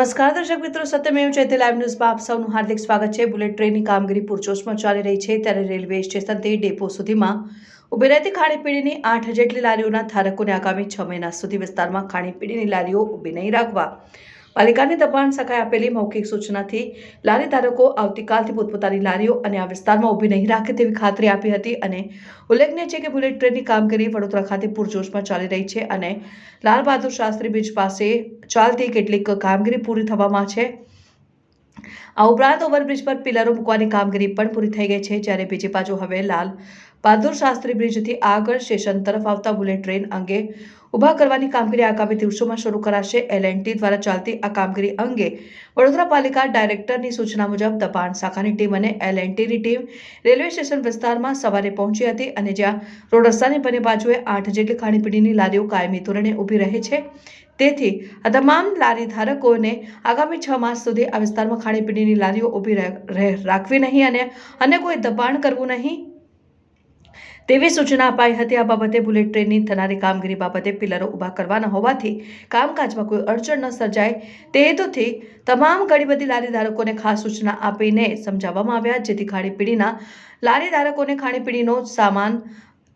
નમસ્કાર દર્શક મિત્રો, સત્યમેવ જયતે લાઈવ ન્યૂઝમાં આપ સૌનું હાર્દિક સ્વાગત છે। બુલેટ ટ્રેનની કામગીરી પૂરજોશમાં ચાલી રહી છે, ત્યારે રેલવે સ્ટેશનથી ડેપો સુધીમાં ઊભી રહેતી ખાણીપીણીની 8 જેટલી લારીઓના ધારકોને આગામી 6 મહિના સુધી વિસ્તારમાં ખાણીપીણીની લારીઓ ઊભી નહીં રાખવા પાલિકાની દબાણ શાખાએ આપેલી મૌખિક સૂચનાથી લારી ધારકો આવતીકાલથી પોતપોતાની લારીઓ અને આ વિસ્તારમાં ઊભી નહીં રાખે તેવી ખાતરી આપી હતી। અને ઉલ્લેખનીય છે કે બુલેટ ટ્રેનની કામગીરી વડોદરા ખાતે પૂરજોશમાં ચાલી રહી છે અને લાલ બહાદુર શાસ્ત્રી બ્રિજ પાસે ચાલતી કેટલીક કામગીરી પૂરી થવામાં છે। આ ઉપરાંત ઓવરબ્રિજ પર પિલરો મૂકવાની કામગીરી પણ પૂરી થઈ ગઈ છે, જ્યારે બીજી બાજુ હવે લાલ બહાદુર શાસ્ત્રી બ્રિજથી આગળ સ્ટેશન તરફ આવતા બુલેટ ટ્રેન અંગે ઊભા કરવાની કામગીરી આગામી દિવસોમાં શરૂ કરાશે। L&T દ્વારા ચાલતી આ કામગીરી અંગે વડોદરા પાલિકા ડાયરેક્ટરની સૂચના મુજબ દબાણ શાખાની ટીમ અને L&Tની ટીમ રેલવે સ્ટેશન વિસ્તારમાં સવારે પહોંચી હતી અને જ્યાં રોડ રસ્તાની બંને બાજુએ 8 જેટલી ખાણીપીણીની લારીઓ કાયમી ધોરણે ઊભી રહે છે, તેથી આ તમામ લારી ધારકોને આગામી 6 માસ સુધી આ વિસ્તારમાં ખાણીપીણીની લારીઓ ઊભી રાખવી નહીં અને અન્ય કોઈ દબાણ કરવું નહીં તેવી સૂચના અપાઈ હતી। આ બાબતે બુલેટ ટ્રેનની થનારી કામગીરી બાબતે પિલરો ઊભા કરવાના હોવાથી કામકાજમાં કોઈ અડચણ ન સર્જાય તે હેતુથી તમામ ઘણી બધી લારી ધારકોને ખાસ સૂચના આપીને સમજાવવામાં આવ્યા, જેથી ખાણીપીણીના લારી ધારકોને ખાણીપીણીનો સામાન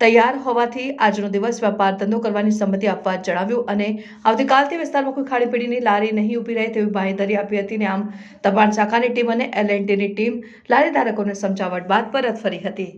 તૈયાર હોવાથી આજનો દિવસ વેપાર ધંધો કરવાની સંમતિ આપવા જણાવ્યું અને આવતીકાલથી વિસ્તારમાં કોઈ ખાણીપીણીની લારી નહીં ઊભી રહે તેવી બાંહેધરી આપી હતી। ને આમ દબાણ શાખાની ટીમ અને L&Tની ટીમ લારી ધારકોને સમજાવટ બાદ પરત ફરી હતી।